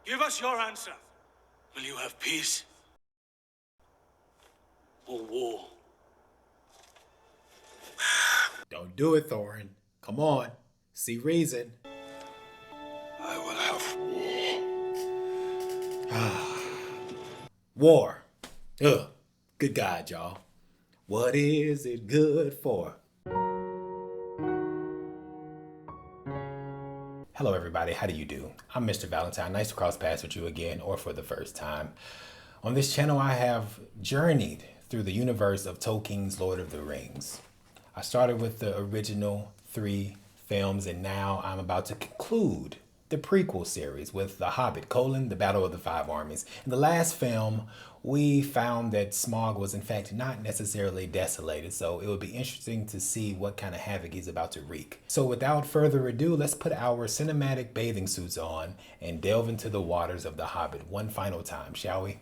Give us your answer. Will you have peace or war? Don't do it, Thorin. Come on. See reason. I will have war. War. Ugh. Good God, y'all. What is it good for? Hello, everybody. How do you do? I'm Mr. Valentine. Nice to cross paths with you again, or for the first time. On this channel, I have journeyed through the universe of Tolkien's Lord of the Rings. I started with the original 3 films, and now I'm about to conclude the prequel series with The Hobbit, the Battle of the 5 Armies. In the last film, we found that Smaug was in fact not necessarily desolated, so it would be interesting to see what kind of havoc he's about to wreak. So without further ado, let's put our cinematic bathing suits on and delve into the waters of The Hobbit one final time, shall we?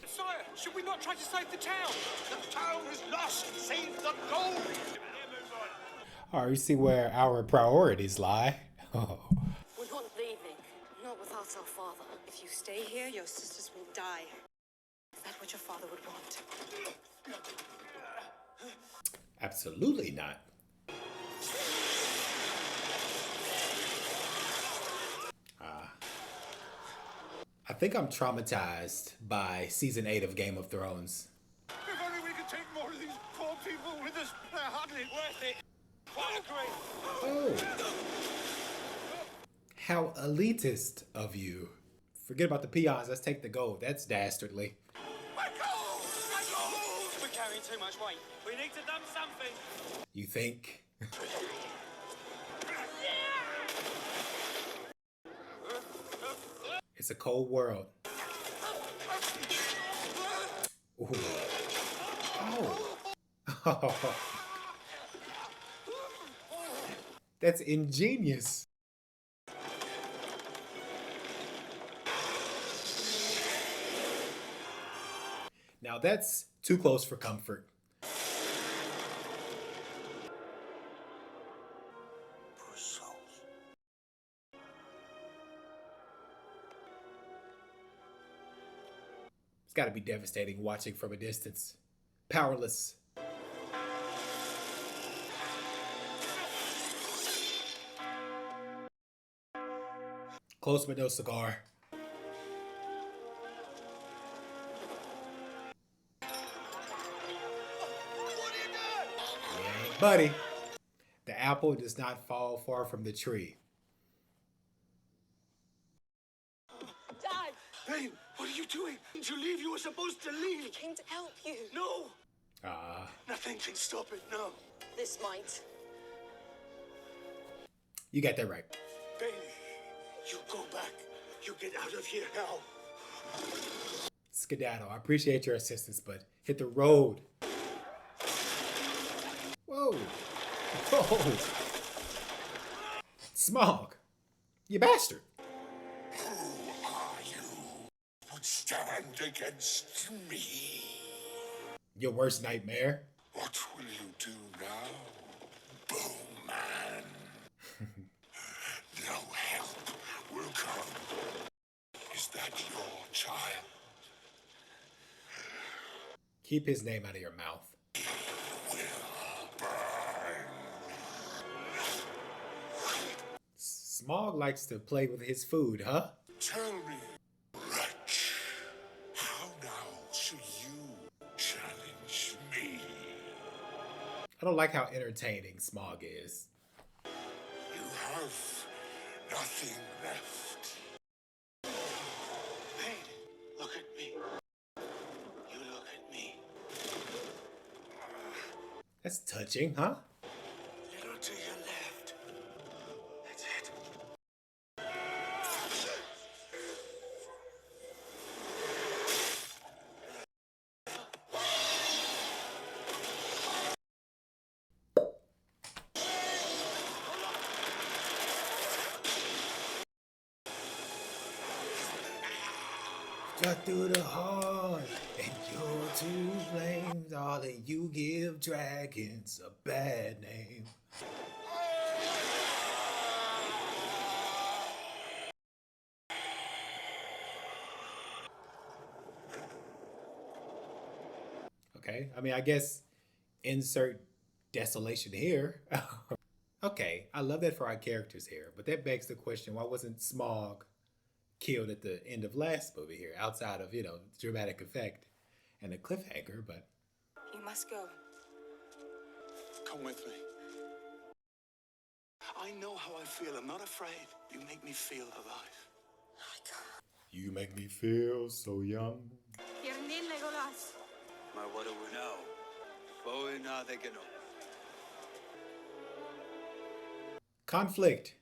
Sire, should we not try to save the town? The town is lost. Save the gold. All right, you see where our priorities lie. Oh. We're not leaving. Not without our father. If you stay here, your sisters will die. Is that what your father would want? Absolutely not. I think I'm traumatized by season 8 of Game of Thrones. If only we could take more of these poor people with us. They're hardly worth it. Quite agree. Oh. How elitist of you. Forget about the peons. Let's take the gold. That's dastardly. My gold! My gold! We're carrying too much weight. We need to dump something. You think? It's a cold world. Ooh. Oh. That's ingenious. Now that's too close for comfort. Poor souls. It's got to be devastating watching from a distance. Powerless. Close but no cigar. Yeah, buddy. The apple does not fall far from the tree. Dad! Bane, what are you doing? Didn't you leave? You were supposed to leave. I came to help you. No. Nothing can stop it, no. This might. You got that right. Bane, you go back. You get out of here now. Skedaddle. I appreciate your assistance, but hit the road. Whoa. Whoa. Smaug. You bastard. Who are you? Would stand against me? Your worst nightmare. What will you do now, Bowman? No help will come. Is that your child? Keep his name out of your mouth. Smaug likes to play with his food, huh? Tell me, wretch, how now shall you challenge me? I don't like how entertaining Smaug is. You have nothing left. Hey, look at me. You look at me. That's touching, huh? Little to your left. That's it. Cut through the heart, and you're to blame. Darling, you give dragons a bad name. Okay. I mean, I guess insert desolation here. Okay, I love that for our characters here, but that begs the question, why wasn't Smaug killed at the end of last movie here, outside of, dramatic effect and a cliffhanger, but... You must go. Come with me. I know how I feel. I'm not afraid. You make me feel alive. You make me feel so young. My what do we know? Boy, now they can know. Conflict.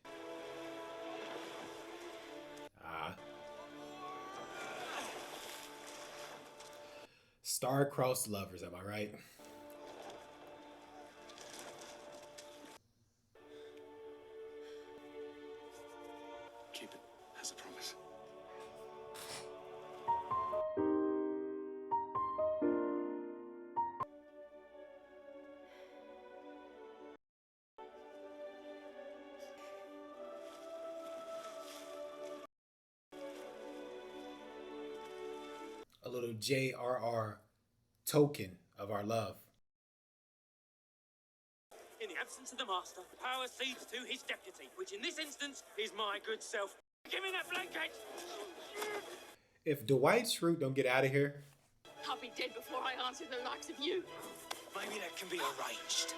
Star-crossed lovers, am I right? Keep it as a promise. A little J.R.R. token of our love. In the absence of the master, power cedes to his deputy, which in this instance is my good self. Give me that blanket! If Dwight Schrute don't get out of here... I'll be dead before I answer the likes of you. Maybe that can be arranged.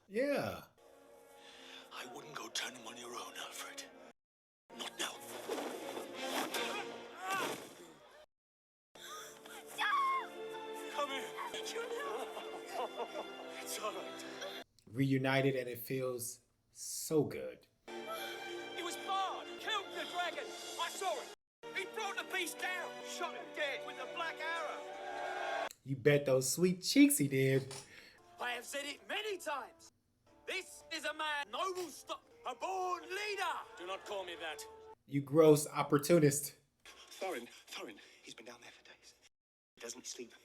Yeah. I wouldn't go turn him on your own, Alfred. Not now. Come here. It's all right. Reunited, and it feels so good. It was Bard! Killed the dragon! I saw it! He brought the beast down! Shot him dead with a black arrow! You bet those sweet cheeks he did. I have said it many times! This is a man noble stock, a born leader! Do not call me that. You gross opportunist. Thorin, he's been down there for days. He doesn't sleep.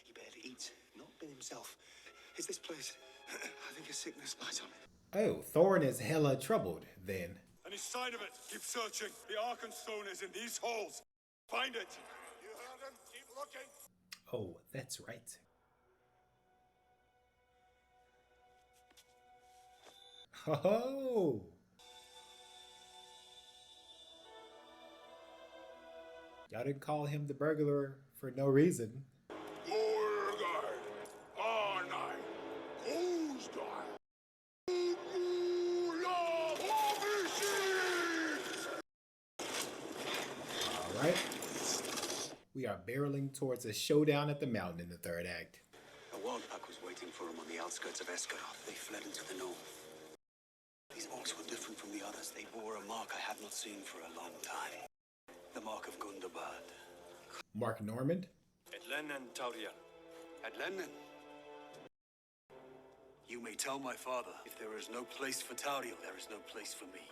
He barely eats. Not been himself. Is this place? I think his sickness lies on it. Oh, Thorin is hella troubled then. Any sign of it? Keep searching. The Arkenstone is in these halls. Find it. You heard him. Keep looking. Oh, that's right. Oh. Y'all didn't call him the burglar for no reason. All right. We are barreling towards a showdown at the mountain in the third act. A wild pack was waiting for him on the outskirts of Esgaroth. They fled into the north. These orcs were different from the others. They bore a mark I had not seen for a long time. The mark of Gundabad. Mark Normand? Edlennen, Taurian. Edlennen. You may tell my father, if there is no place for Tauriel, there is no place for me.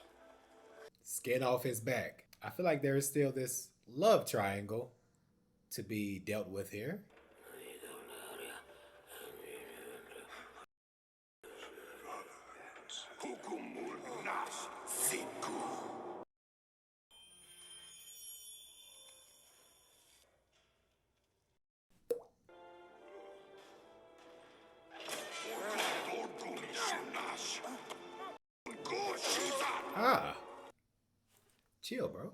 Skin off his back. I feel like there is still this love triangle to be dealt with here. Ah. Chill, bro.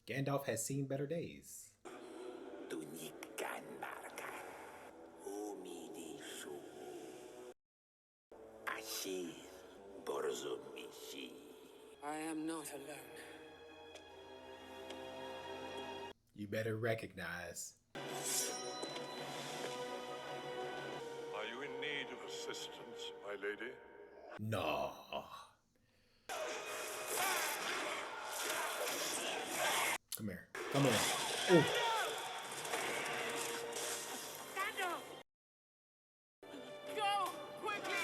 Gandalf has seen better days. I am not alone. You better recognize. Are you in need of assistance, my lady? No. Come here. Come here. Ooh. Go! Quickly!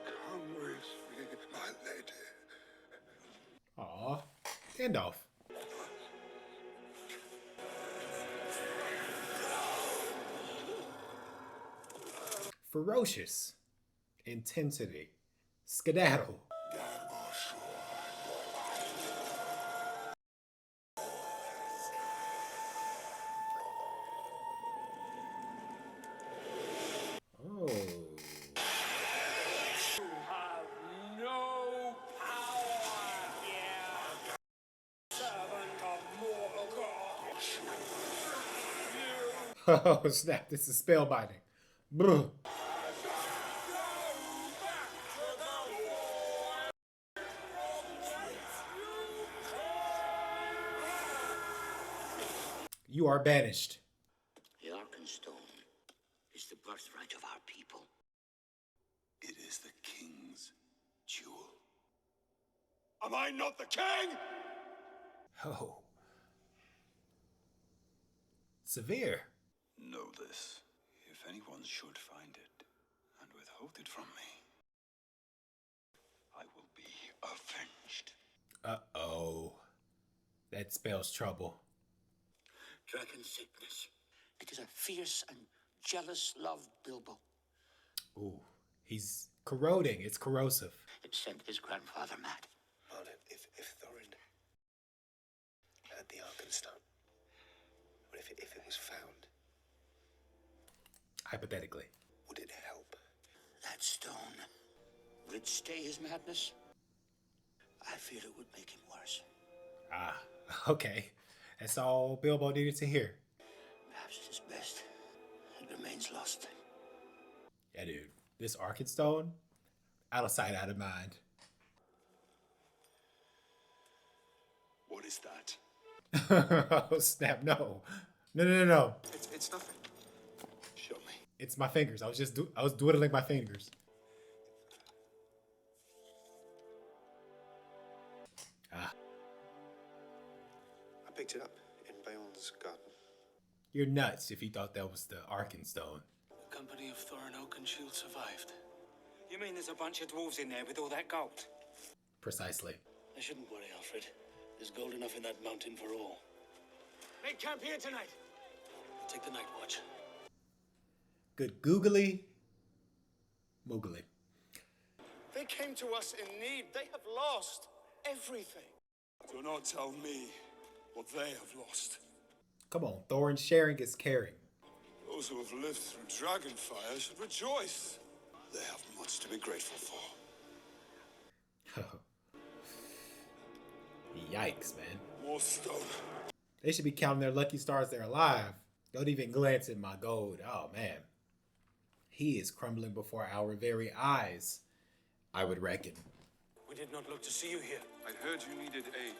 Come with me, my lady. Aw. Gandalf. Ferocious. intensity. Skedaddle. Oh. Have no power here, servant of mortal God. Oh snap! This is spellbinding. Bruh. You are banished. The Arkenstone is the birthright of our people. It is the king's jewel. Am I not the king? Oh. Severe. Know this. If anyone should find it and withhold it from me, I will be avenged. Uh-oh. That spells trouble. Dragon sickness. It is a fierce and jealous love, Bilbo. Ooh. He's corroding. It's corrosive. It sent his grandfather mad. Marlon, if Thorin had the Arkenstone, or if it was found, Hypothetically. would it help? That stone, would it stay his madness? I fear it would make him worse. Ah, okay. That's all Bilbo needed to hear. Perhaps it is best. It remains lost. Yeah, dude. This Arkenstone, out of sight, out of mind. What is that? Oh, snap. No. No. It's nothing. Show me. It's my fingers. I was dwindling my fingers. Ah. I picked it up in Beorn's garden. You're nuts if you thought that was the Arkenstone. The company of Thorin Oakenshield survived. You mean there's a bunch of dwarves in there with all that gold? Precisely. I shouldn't worry, Alfred. There's gold enough in that mountain for all. Make camp here tonight. Take the night watch. Good googly. Moogly. They came to us in need. They have lost everything. Do not tell me what they have lost. Come on, Thorin, sharing is caring. Those who have lived through Dragonfire should rejoice. They have much to be grateful for. Yikes, man. More stone. They should be counting their lucky stars they're alive. Don't even glance at my gold. Oh, man. He is crumbling before our very eyes, I would reckon. We did not look to see you here. I heard you needed aid.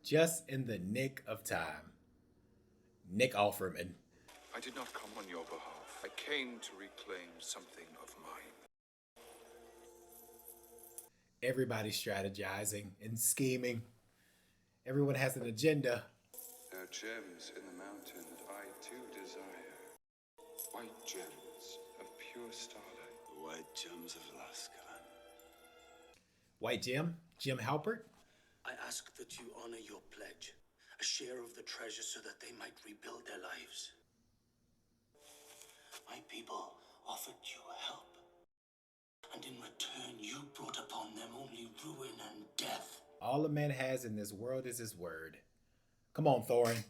Just in the nick of time. Nick Offerman. I did not come on your behalf. I came to reclaim something of mine. Everybody's strategizing and scheming. Everyone has an agenda. There are gems in the mountain that I too desire. White gems of pure starlight. The white gems of Lascaux. White Jim? Jim Halpert? I ask that you honor your pledge. A share of the treasure so that they might rebuild their lives. My people offered you help. And in return, you brought upon them only ruin and death. All a man has in this world is his word. Come on, Thorin.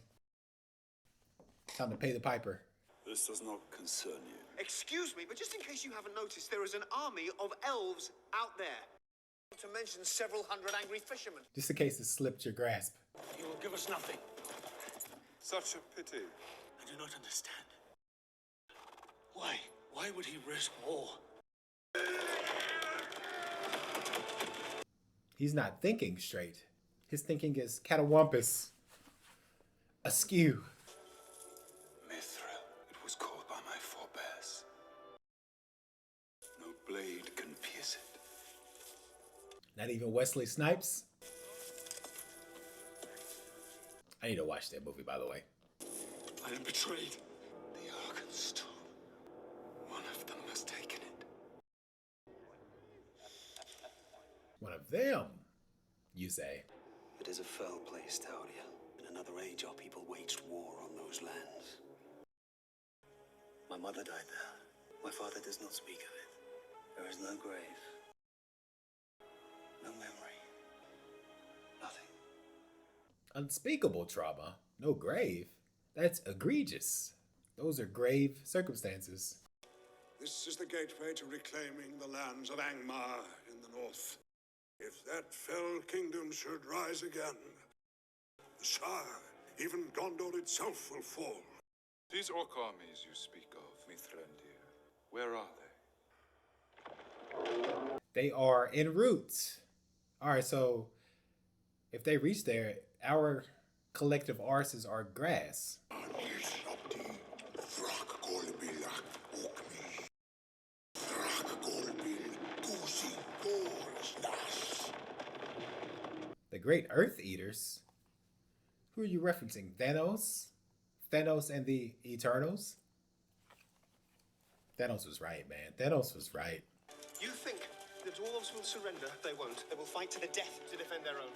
Time to pay the piper. This does not concern you. Excuse me, but just in case you haven't noticed, there is an army of elves out there. Not to mention several hundred angry fishermen. Just in case it slipped your grasp. You will give us nothing. Such a pity. I do not understand. Why? Why would he risk war? He's not thinking straight. His thinking is catawampus. Askew. Mithril. It was called by my forebears. No blade can pierce it. Not even Wesley Snipes. I need to watch that movie, by the way. I am betrayed. The Arkenstone. One of them has taken it. One of them, you say. It is a fell place, Tauria. In another age, our people waged war on those lands. My mother died there. My father does not speak of it. There is no grave. No memory. Nothing. Unspeakable trauma. No grave. That's egregious. Those are grave circumstances. This is the gateway to reclaiming the lands of Angmar in the north. If that fell kingdom should rise again, the Shire, even Gondor itself will fall. These orc armies you speak of, Mithrandir, where are they? They are en route. Alright, so if they reach there, our collective arses are grass. The Great Earth Eaters? Who are you referencing? Thanos? Thanos and the Eternals? Thanos was right, man. Thanos was right. You think the dwarves will surrender? They won't. They will fight to the death to defend their own.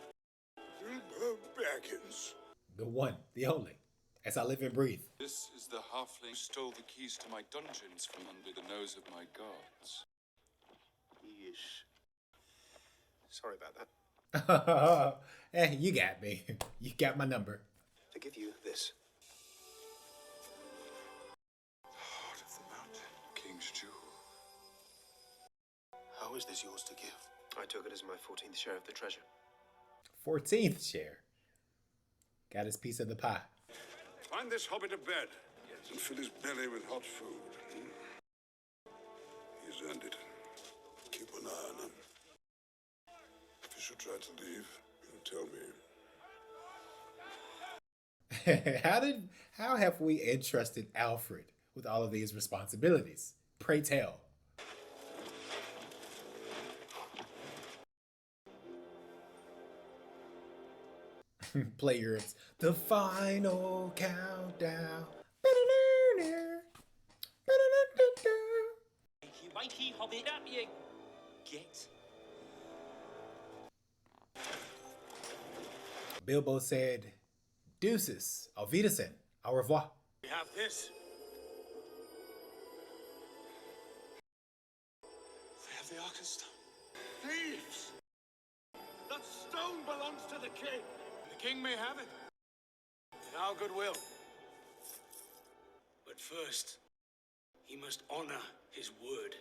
Baggins. The one, the only. As I live and breathe. This is the halfling who stole the keys to my dungeons from under the nose of my guards. Yeesh. Sorry about that. You got me. You got my number. To give you this. Heart of the mountain, King's jewel. How is this yours to give? I took it as my 14th share of the treasure. 14th share. Got his piece of the pie. Find this hobbit a bed and fill his belly with hot food. He's earned it. Keep an eye on him. If you should try to leave, tell me. How have we entrusted Alfred with all of these responsibilities? Pray tell. Players, the final countdown. Mikey, Hobbit, up you get. Bilbo said, deuces, auf Wiedersehen, au revoir. We have this. They have the Arkenstone. Thieves! That stone belongs to the king. The king may have it. In our goodwill. But first, he must honor his word.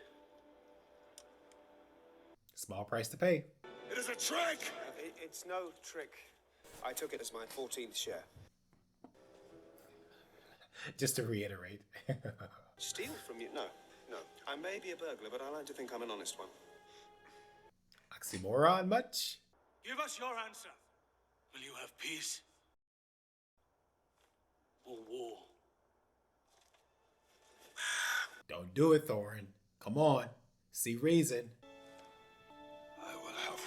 Small price to pay. It is a trick! It's no trick. I took it as my 14th share. Just to reiterate. Steal from you? No. I may be a burglar, but I like to think I'm an honest one. Oxymoron much? Give us your answer. Will you have peace? Or war? Don't do it, Thorin. Come on. See reason. I will have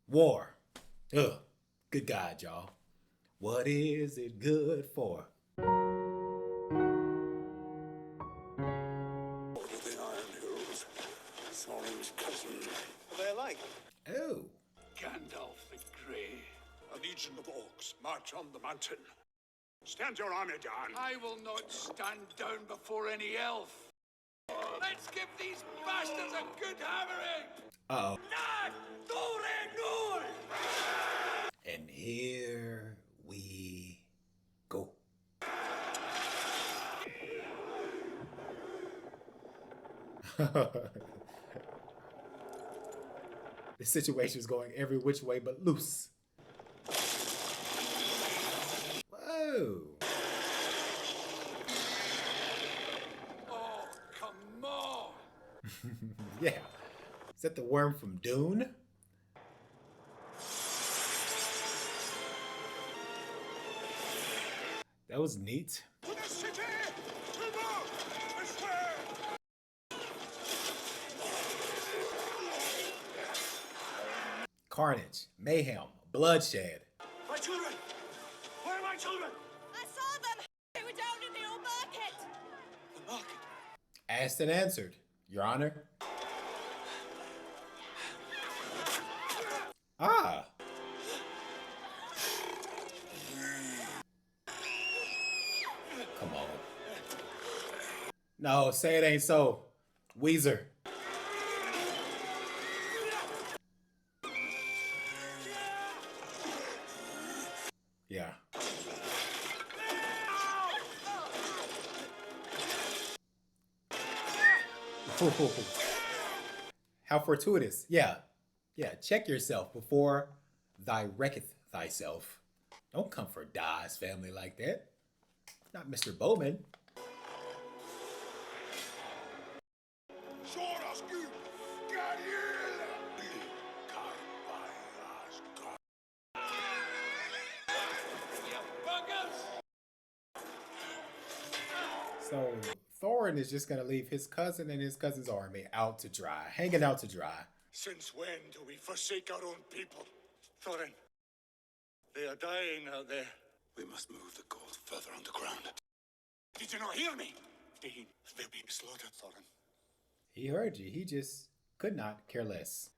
War. Ugh. Good God, y'all. What is it good for? Over the Iron Hills, Thorin's cousin. What are they like? Oh. Gandalf the Grey. A legion of orcs march on the mountain. Stand your army down. I will not stand down before any elf. Let's give these bastards a good hammering! Uh-oh. Nag! Thorin, Nor! And here we go. The situation is going every which way but loose. Whoa. Oh, come on! Yeah. Is that the worm from Dune? That was neat. To the city! Remove! This way! Carnage, mayhem, bloodshed. My children! Where are my children? I saw them! They were down in the old market! The market. Asked and answered, Your Honor. Ah. No, say it ain't so. Weezer. Yeah. How fortuitous. Yeah. Yeah. Check yourself before thy wrecketh thyself. Don't come for Dai's family like that. Not Mr. Bowman. So Thorin is just gonna leave his cousin and his cousin's army out to dry, hanging out to dry. Since when do we forsake our own people? Thorin, they are dying out there. We must move the gold further underground. Did you not hear me? Dean, they're being slaughtered, Thorin. He heard you. He just could not care less.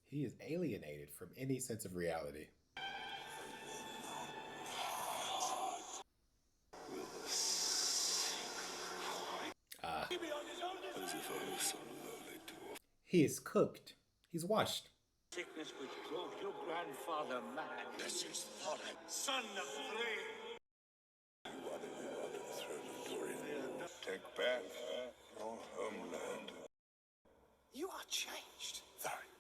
He is alienated from any sense of reality. He is cooked. He's washed. Sickness which drove your grandfather mad. This is Thorin, son of Three. Take back your homeland. You are changed, Thorin.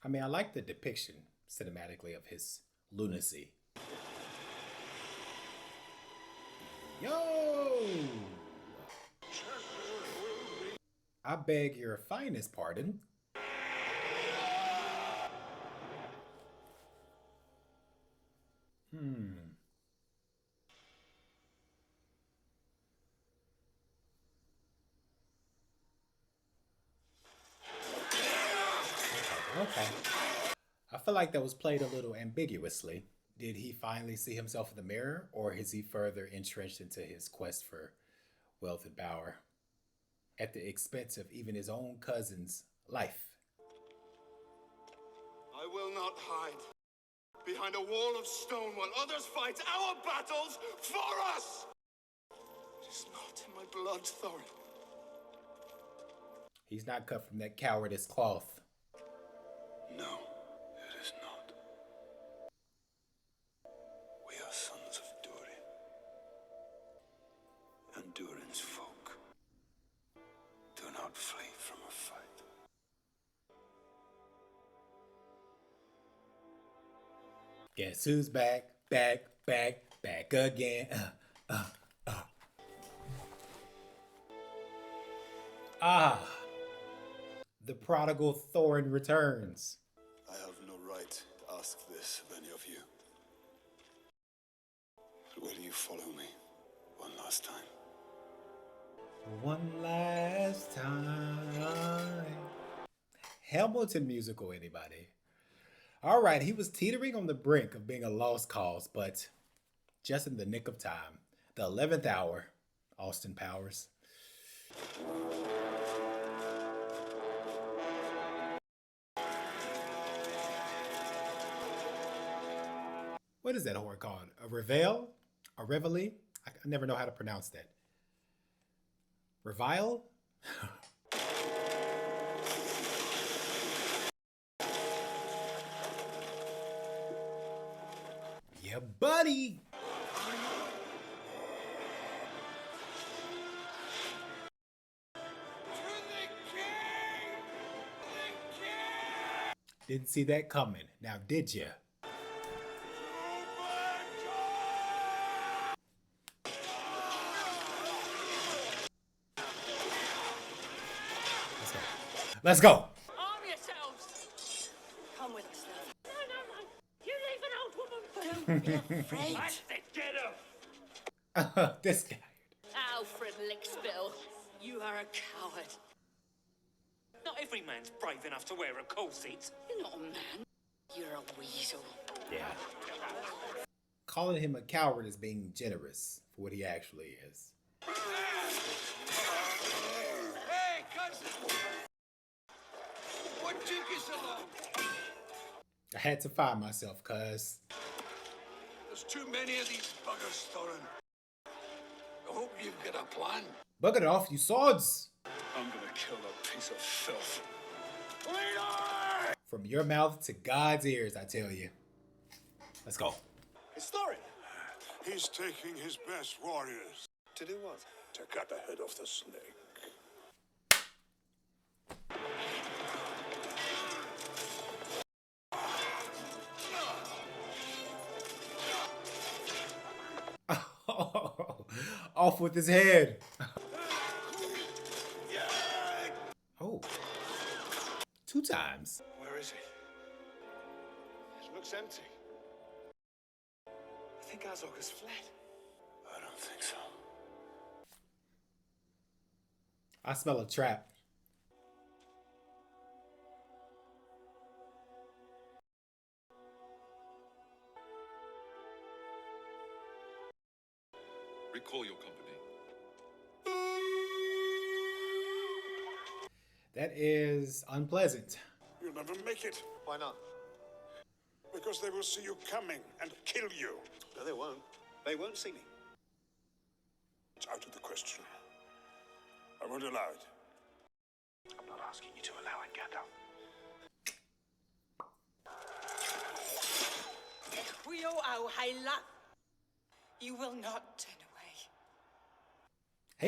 I mean, I like the depiction cinematically of his lunacy. Yo! I beg your finest pardon. Okay. I feel like that was played a little ambiguously. Did he finally see himself in the mirror, or is he further entrenched into his quest for wealth and power at the expense of even his own cousin's life? I will not hide behind a wall of stone while others fight our battles for us! It is not in my blood, Thorin. He's not cut from that cowardice cloth. No, it is not. We are sons of Durin. And Durin's folk do not flee from a fight. Guess who's back, back, back, back again. The prodigal Thorin returns. I have no right to ask this of any of you. But will you follow me one last time? One last time. Hamilton musical, anybody? All right, he was teetering on the brink of being a lost cause, but just in the nick of time. The 11th hour, Austin Powers. What is that horn called? A reveille? A reveille? I never know how to pronounce that. Revile? Yeah, buddy! Didn't see that coming. Now, did ya? Let's go. Arm yourselves! Come with us, love. No, you leave an old woman! Don't be afraid. That's it, get him! This guy. Alfred Lickspill, you are a coward. Not every man's brave enough to wear a corset. You're not a man. You're a weasel. Yeah. Calling him a coward is being generous for what he actually is. Hey, cousin! What took you so long? I had to find myself, cuz. The There's too many of these buggers, Thorin. I hope you've got a plan. Bugger it off, you swords! I'm gonna kill that piece of filth. From your mouth to God's ears, I tell you. Let's go. It's Thorin. He's taking his best warriors To do what? to cut the head off the snake. Off with his head. Oh. 2 times. Where is it? It looks empty. I think Azog has fled. I don't think so. I smell a trap. Recall your company. That is unpleasant. You'll never make it, Why not? because they will see you coming and kill you. No, they won't. They won't see me. It's out of the question. I won't allow it. I'm not asking you to allow it, Gandalf. You will not turn away.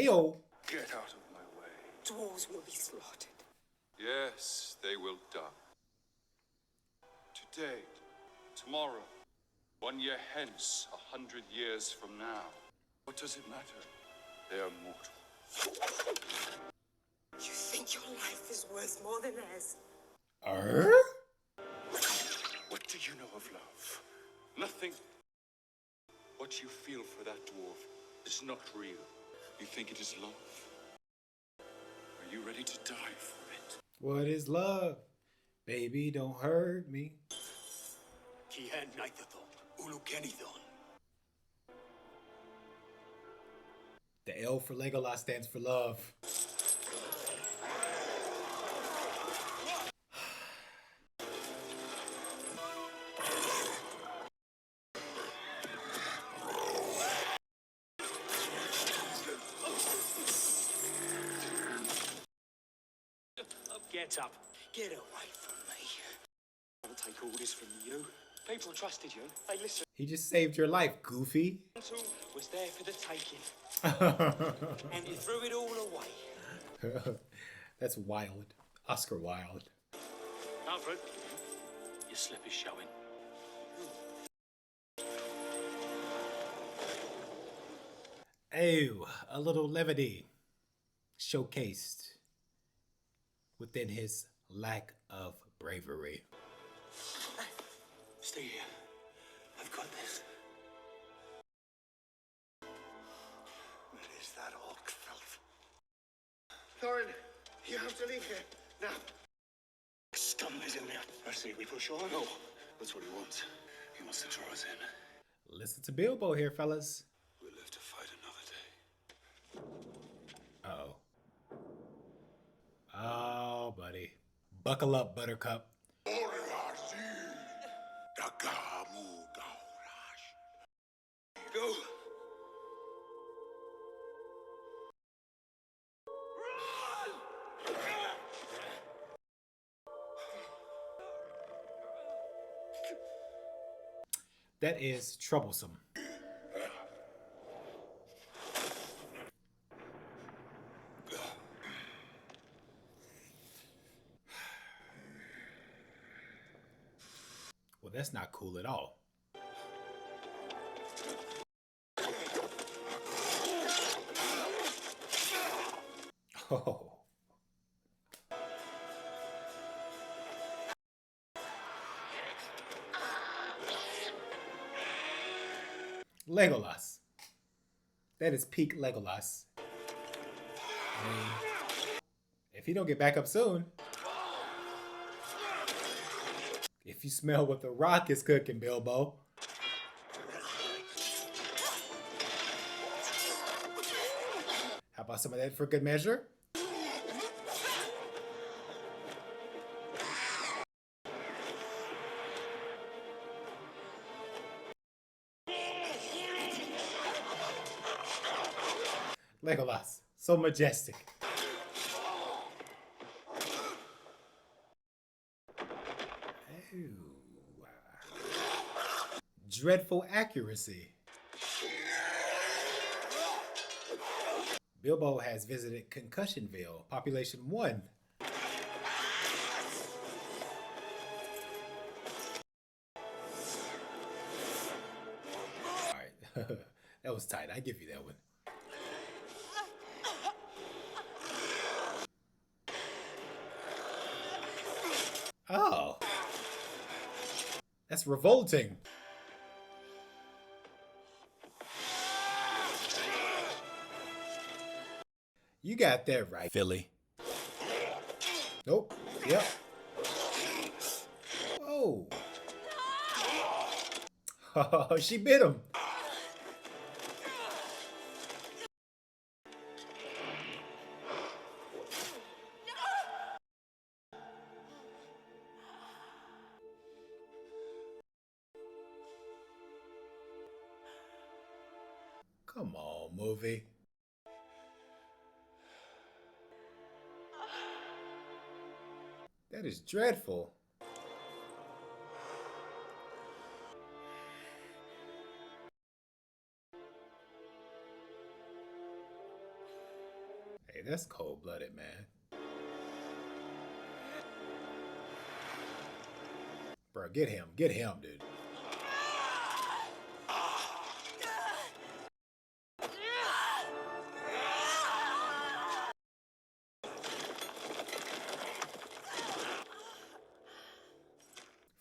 Heyo. Get out of my way. Dwarves will be slaughtered. Yes, they will die. Today, tomorrow, 1 year hence, 100 years from now. What does it matter? They are mortal. You think your life is worth more than theirs? What do you know of love? Nothing. What you feel for that dwarf is not real. You think it is love? Are you ready to die for it? What is love? Baby, don't hurt me. Kihen Naithathon, Ulukenithon. The L for Legolas stands for love. Get up. Get away from me. I'll take orders from you. People trusted you. They listened. He just saved your life, Goofy. Was there for the taking. And you threw it all away. That's wild. Oscar Wilde. Alfred, your slip is showing. Oh, a little levity showcased within his lack of bravery. Stay here. I've got this. Where is that orc filth? Thorin, you have to leave here. Now. Scum is in there. I see we push on. No, that's what he wants. He wants to draw us in. Listen to Bilbo here, fellas. We'll live to fight another day. Uh-oh. Oh, buddy. Buckle up, Buttercup. Go! That is troublesome. Well, that's not cool at all. Oh. Legolas. That is peak Legolas. I mean, if he don't get back up soon. If you smell what the Rock is cooking, Bilbo. How about some of that for good measure? Legolas, so majestic. Ooh. Dreadful accuracy. Bilbo has visited Concussionville, population 1. Alright, that was tight. I give you that one. Oh, that's revolting. You got that right, Philly. Nope. Yep. Whoa. Oh, she bit him. Come on, movie. That is dreadful. Hey, that's cold-blooded, man. Bro, get him, dude.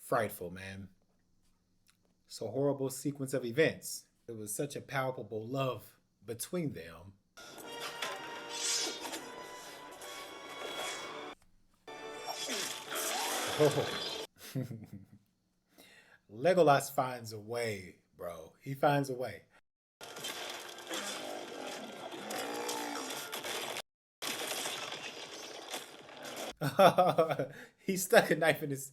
Frightful, man. So horrible sequence of events. It was such a palpable love between them. Oh. Legolas finds a way, bro. He finds a way. He stuck a knife in his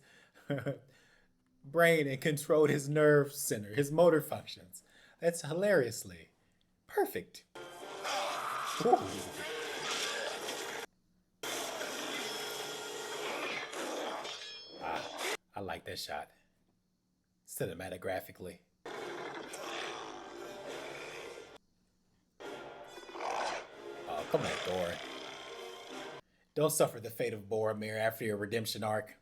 brain and controlled his nerve center, his motor functions. That's hilariously perfect. Ooh. I like that shot. Cinematographically. Oh, come on, Thor. Don't suffer the fate of Boromir after your redemption arc.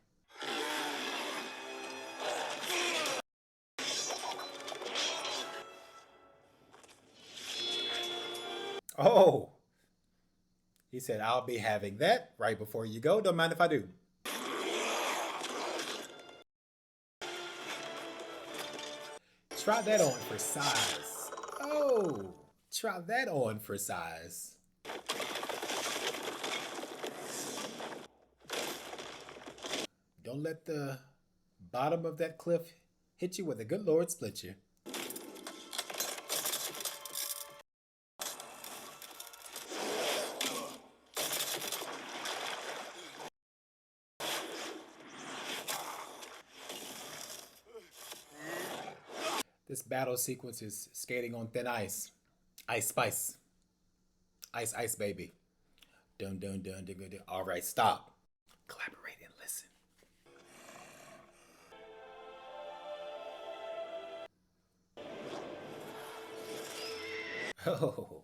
Oh! He said, I'll be having that right before you go. Don't mind if I do. Try that on for size. Oh! Try that on for size. Don't let the bottom of that cliff hit you where the good Lord split you. This battle sequence is skating on thin ice. Ice Spice. Ice Ice Baby. Dun dun dun dun dun. All right, stop. Collaborate and listen. Oh.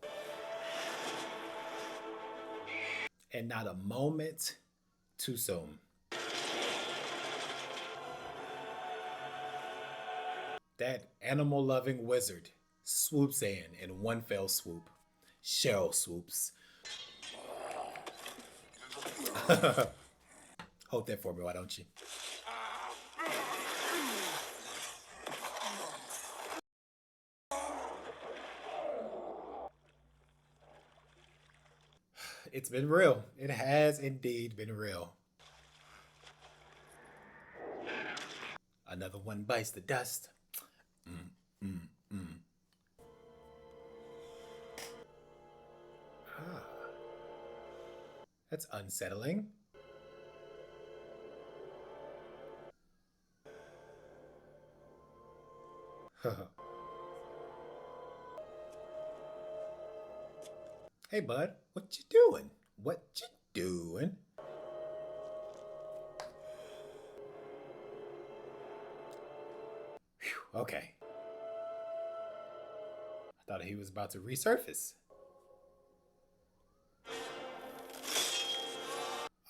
And not a moment too soon. That animal-loving wizard swoops in one fell swoop. Cheryl swoops. Hold that for me, why don't you? It's been real. It has indeed been real. Another one bites the dust. Ah. That's unsettling. Hey, bud, what you doing? What you doing? Whew, okay. I thought he was about to resurface.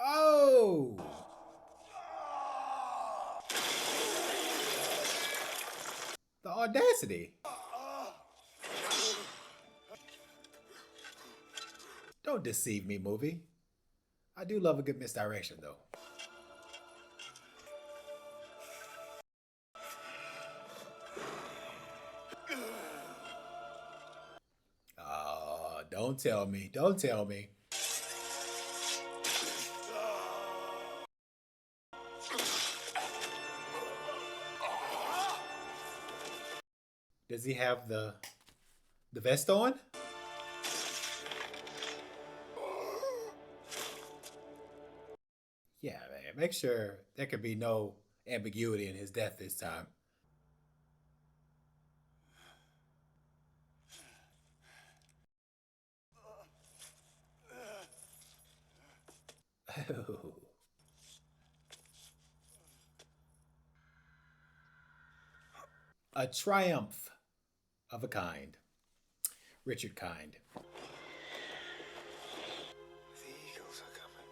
Oh! The audacity. Don't deceive me, movie. I do love a good misdirection, though. Don't tell me. Don't tell me. Does he have the vest on? Yeah, man. Make sure there could be no ambiguity in his death this time. A triumph of a kind. Richard Kind. The Eagles are coming.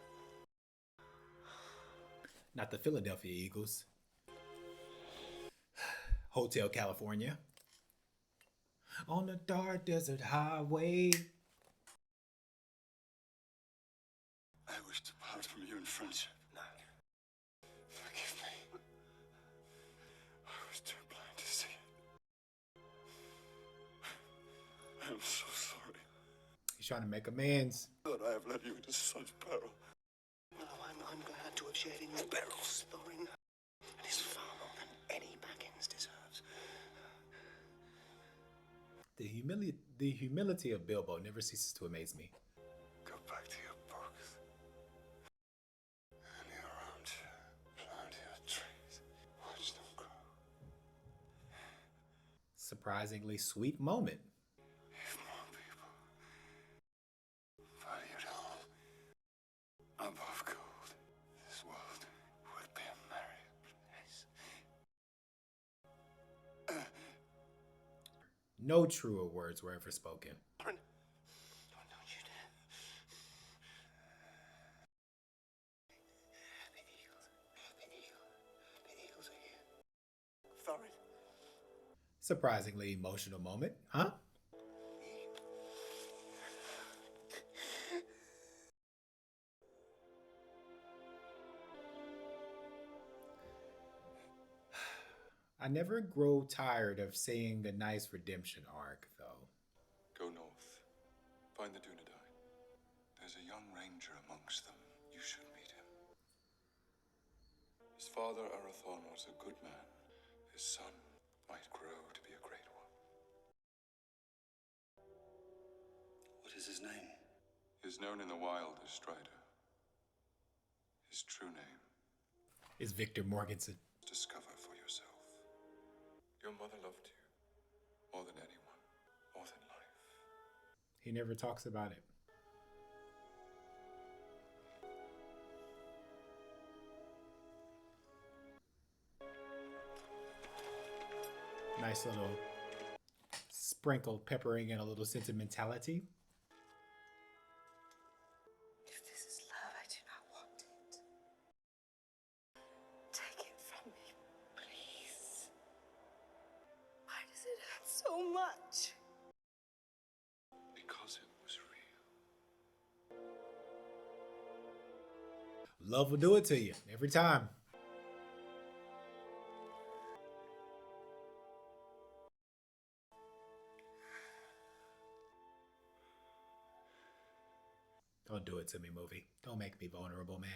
Not the Philadelphia Eagles. Hotel California. On the dark desert highway. I wish to part from you in friendship. No. Forgive me. I was too blind to see it. I am so sorry. He's trying to make amends. That I have led you into such peril. No, I'm glad to have shared in your perils, Thorin. It is far more than any Baggins deserves. The humility of Bilbo never ceases to amaze me. Go back to your books. And your armchair. Plant your trees. Watch them grow. Surprisingly sweet moment. If more people valued all above gold, this world would be a merry place. No truer words were ever spoken. Thorin. Oh, don't you dare. The Eagles are here. Thorin. Surprisingly emotional moment, huh? I never grow tired of seeing a nice redemption arc, though. Go north. Find the Dunedain. There's a young ranger amongst them. You should meet him. His father, Arathon, was a good man. His son might grow to be a great one. What is his name? He is known in the wild as Strider. His true name, Is Victor Morganson. discover for yourself. Your mother loved you more than anyone, more than life. He never talks about it. Nice little sprinkle, peppering in a little sentimentality. If this is love, I do not want it. Take it from me, please. Why does it hurt so much? Because it was real. Love will do it to you every time. Don't do it to me, movie. Don't make me vulnerable, man.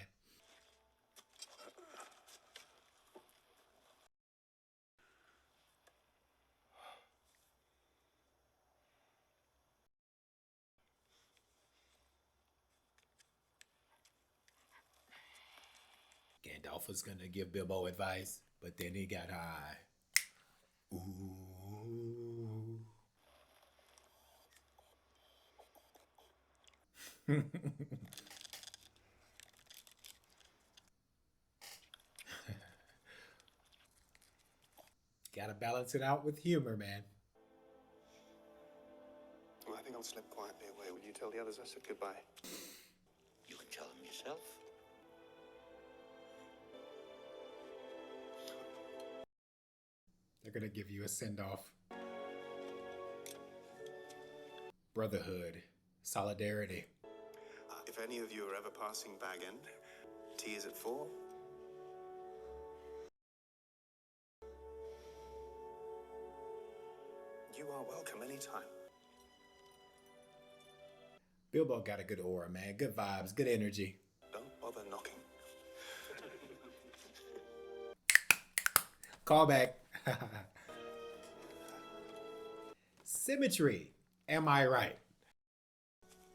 Gandalf was gonna give Bilbo advice, but then he got high. Ooh. Gotta balance it out with humor, man. Well, I think I'll slip quietly away. Will you tell the others I said goodbye? You can tell them yourself. They're gonna give you a send-off. Brotherhood, solidarity. If any of you are ever passing Bag End, tea is at 4. You are welcome anytime. Bilbo got a good aura, man. Good vibes, good energy. Don't bother knocking. Call back. Symmetry. Am I right?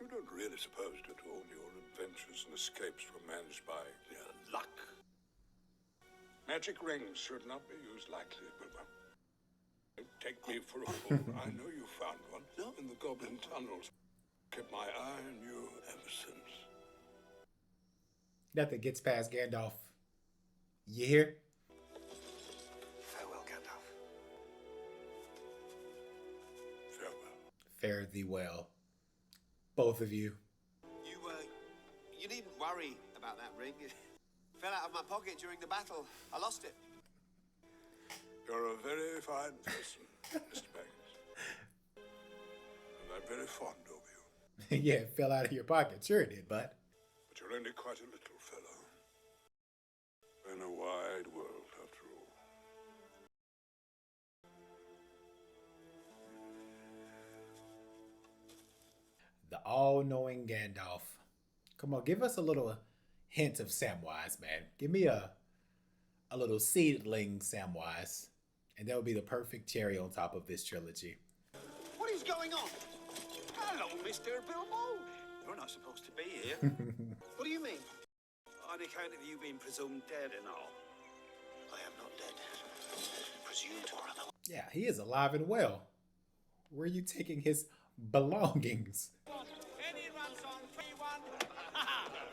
You don't really suppose that all your adventures and escapes were managed by luck? Magic rings should not be used lightly, Bilbo. Don't take me for a fool. I know you found one in the goblin tunnels. Kept my eye on you ever since. Nothing gets past Gandalf. You hear? Farewell, Gandalf. Farewell. Fare thee well. Both of you. You needn't worry about that ring. It fell out of my pocket during the battle. I lost it. You're a very fine person, Mr. Baggins. And I'm very fond of you. Yeah, it fell out of your pocket. Sure it did, bud. But you're only quite a little fellow. In a wide world, after all. The all-knowing Gandalf. Come on, give us a little hint of Samwise, man. Give me a little seedling Samwise. And that would be the perfect cherry on top of this trilogy. What is going on? Hello, Mr. Bilbo. You're not supposed to be here. What do you mean? On account of you being presumed dead and all. I am not dead. Presumed or otherwise. Yeah, he is alive and well. Where are you taking his belongings? Any runs on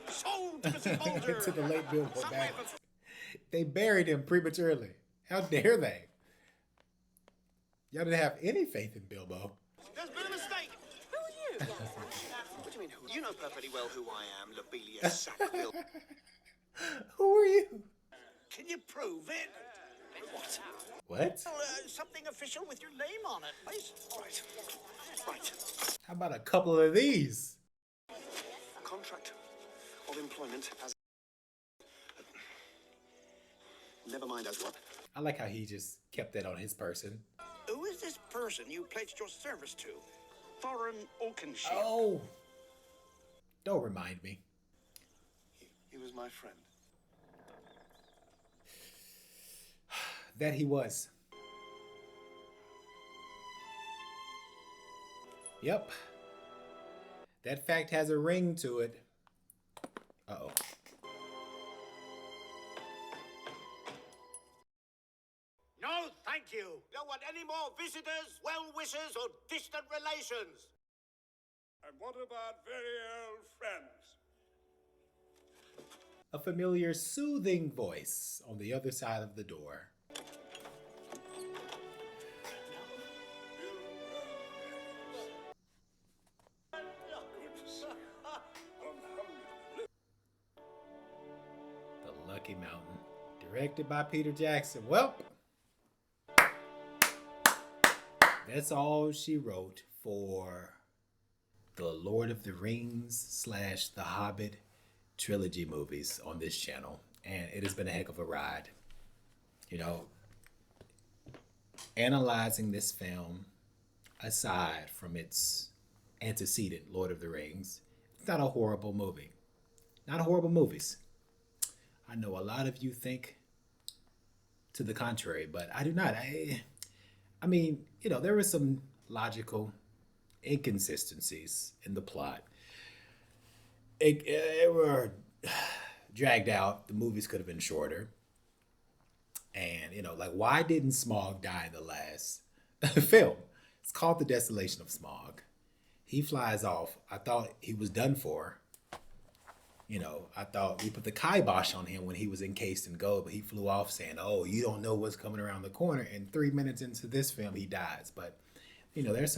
3-1. Sold, Mr. Bolger. To the late Bilbo Baggins. They buried him prematurely. How dare they? Y'all didn't have any faith in Bilbo. There's been a mistake. Who are you? What do you mean, who? You know perfectly well who I am, Lobelia Sackville. Who are you? Can you prove it? What? What? Well, something official with your name on it, please. Right. How about a couple of these? Contract of employment as... Never mind as what. I like how he just kept that on his person. Who is this person you pledged your service to? Thorin Oakenshield. Oh! Don't remind me. He was my friend. That he was. Yep. That fact has a ring to it. Uh-oh. No, thank you. Don't want any more visitors, well-wishers, or distant relations. And what about very old friends? A familiar, soothing voice on the other side of the door. The Lucky Mountain, directed by Peter Jackson. Well, that's all she wrote for the Lord of the Rings / The Hobbit trilogy movies on this channel. And it has been a heck of a ride. You know, analyzing this film, aside from its antecedent Lord of the Rings, it's not a horrible movie. Not horrible movies. I know a lot of you think to the contrary, but I do not. I mean, you know, there were some logical inconsistencies in the plot. It were dragged out. The movies could have been shorter. And, you know, like, why didn't Smaug die in the last film? It's called The Desolation of Smaug. He flies off. I thought he was done for. I thought we put the kibosh on him when he was encased in gold, but he flew off saying, "Oh, you don't know what's coming around the corner." And 3 minutes into this film, he dies. But there's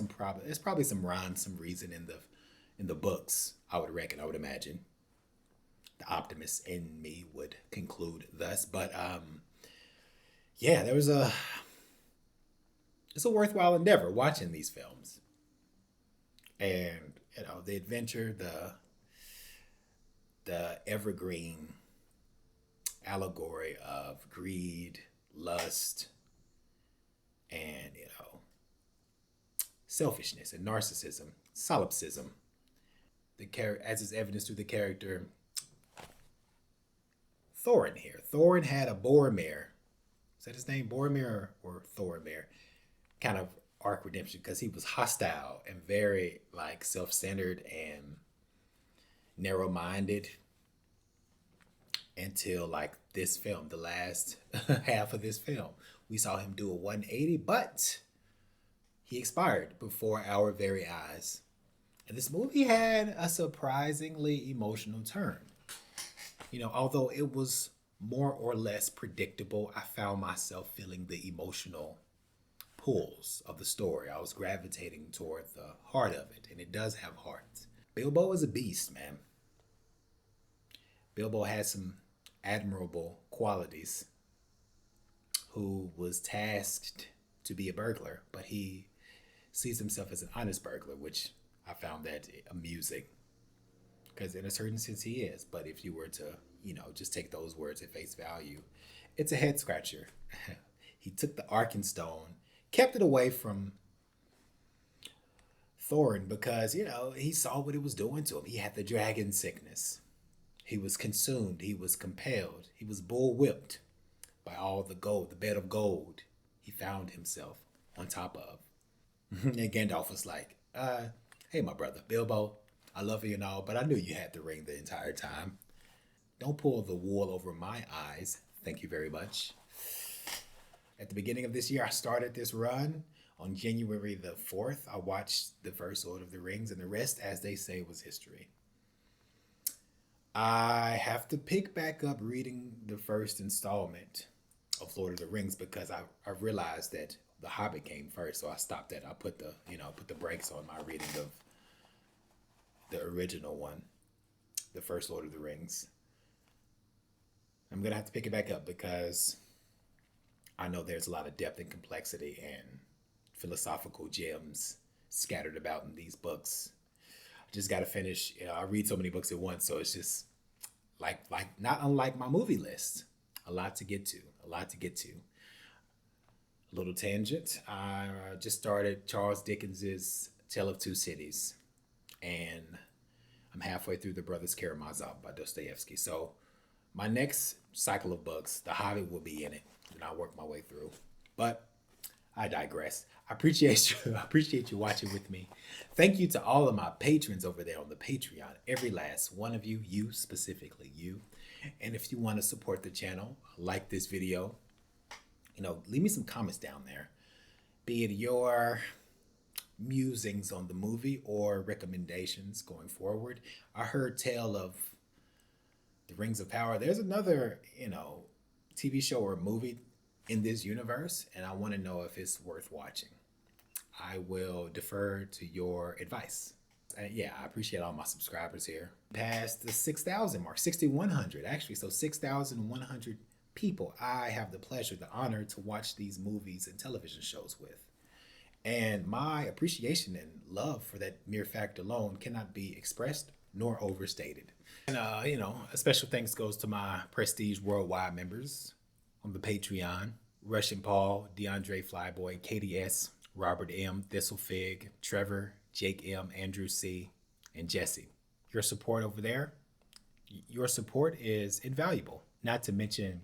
probably some rhyme, some reason in the books. I would reckon. I would imagine. The optimist in me would conclude thus. But yeah, it's a worthwhile endeavor watching these films, and the adventure, the evergreen allegory of greed, lust, and selfishness and narcissism, solipsism. As is evidenced through the character Thorin here. Thorin had a Boromir. Is that his name? Boromir or Thorimir? Kind of arc redemption, because he was hostile and very self-centered and narrow-minded until this film, the last half of this film. We saw him do a 180, but he expired before our very eyes. And this movie had a surprisingly emotional turn. Although it was more or less predictable, I found myself feeling the emotional pulls of the story. I was gravitating toward the heart of it, and it does have heart. Bilbo is a beast, man. Bilbo has some admirable qualities. Who was tasked to be a burglar, but he sees himself as an honest burglar, which I found that amusing. Because in a certain sense he is, but if you were to, just take those words at face value, it's a head scratcher. He took the Arkenstone, kept it away from Thorin because, he saw what it was doing to him. He had the dragon sickness. He was consumed. He was compelled. He was bull-whipped by all the gold, the bed of gold he found himself on top of. And Gandalf was like, hey, my brother, Bilbo, I love you and all, but I knew you had the ring the entire time. Don't pull the wool over my eyes. Thank you very much. At the beginning of this year, I started this run. On January the 4th, I watched the first Lord of the Rings, and the rest, as they say, was history. I have to pick back up reading the first installment of Lord of the Rings because I realized that The Hobbit came first, so I stopped that. I put the brakes on my reading of the original one, the first Lord of the Rings. I'm gonna have to pick it back up because I know there's a lot of depth and complexity and philosophical gems scattered about in these books. I just gotta finish. I read so many books at once, so it's just like not unlike my movie list. A lot to get to. Little tangent. I just started Charles Dickens's Tale of Two Cities, and I'm halfway through The Brothers Karamazov by Dostoevsky. So my next cycle of books, The Hobbit will be in it, and I'll work my way through. But I digress. I appreciate you. I appreciate you watching with me. Thank you to all of my patrons over there on the Patreon. Every last one of you, you specifically, you. And if you want to support the channel, like this video, leave me some comments down there. Be it your musings on the movie or recommendations going forward. I heard tell of The Rings of Power. There's another, TV show or movie in this universe, and I want to know if it's worth watching. I will defer to your advice. Yeah, I appreciate all my subscribers here. Past the 6,000 mark, 6,100 actually. So 6,100 people I have the pleasure, the honor to watch these movies and television shows with. And my appreciation and love for that mere fact alone cannot be expressed nor overstated. And, a special thanks goes to my Prestige Worldwide members on the Patreon. Russian Paul, DeAndre Flyboy, Katie S., Robert M., Thistlefig, Trevor, Jake M., Andrew C., and Jesse. Your support over there, your support is invaluable. Not to mention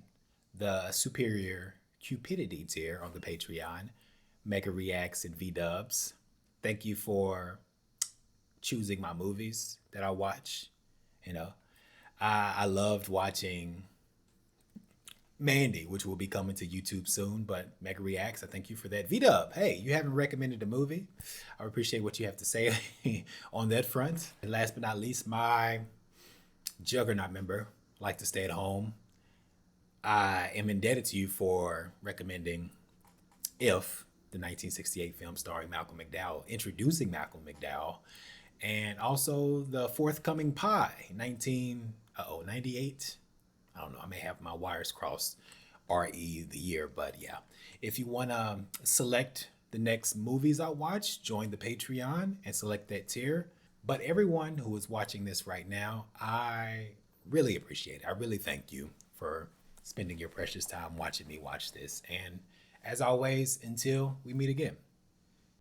the superior cupidity tier on the Patreon, Mega Reacts and V-Dubs. Thank you for choosing my movies that I watch. I loved watching Mandy, which will be coming to YouTube soon. But Mega Reacts, I thank you for that. V-Dub, hey, you haven't recommended a movie. I appreciate what you have to say on that front. And last but not least, my Juggernaut member, like to stay at home. I am indebted to you for recommending If, the 1968 film starring Malcolm McDowell, introducing Malcolm McDowell, and also the forthcoming Pie, 98. I don't know, I may have my wires crossed, RE the year, but yeah. If you want to select the next movies I watch, join the Patreon and select that tier. But everyone who is watching this right now, I really appreciate it. I really thank you for spending your precious time watching me watch this. And as always, until we meet again.